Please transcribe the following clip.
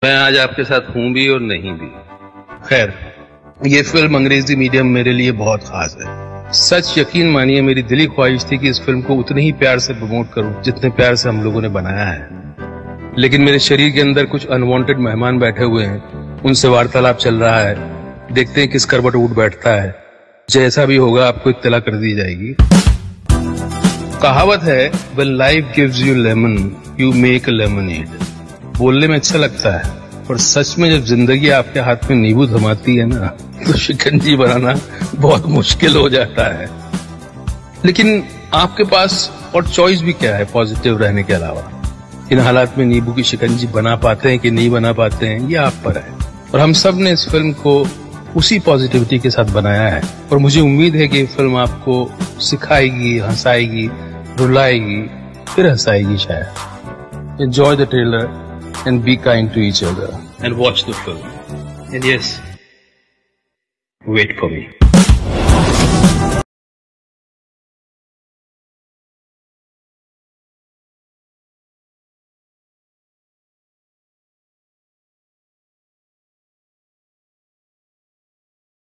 मैं आज आपके साथ हूं भी और नहीं भी। खैर, ये फिल्म अंग्रेजी मीडियम मेरे लिए बहुत खास है। सच यकीन मानिए, मेरी दिली ख्वाहिश थी कि इस फिल्म को उतने ही प्यार से प्रमोट करूं जितने प्यार से हम लोगों ने बनाया है। लेकिन मेरे शरीर के अंदर कुछ अनवांटेड मेहमान बैठे हुए हैं, उनसे वार्तालाप चल रहा है। देखते हैं किस करवट उठ बैठता है। जैसा भी होगा आपको इत्तला कर दी जाएगी। कहावत है, when life gives you lemon, you make a lemonade। बोलने में अच्छा लगता है, पर सच में जब जिंदगी आपके हाथ में नींबू थमाती है ना, तो शिकंजी बनाना बहुत मुश्किल हो जाता है। लेकिन आपके पास और चॉइस भी क्या है पॉजिटिव रहने के अलावा? इन हालात में नींबू की शिकंजी बना पाते हैं कि नहीं बना पाते हैं, ये आप पर है। और हम सब ने इस फिल्म को उसी पॉजिटिविटी के साथ बनाया है। और मुझे उम्मीद है कि ये फिल्म आपको सिखाएगी, हंसाएगी, रुलाएगी, फिर हंसाएगी शायद। Enjoy the trailer and be kind to each other and watch the film. And yes, wait for me.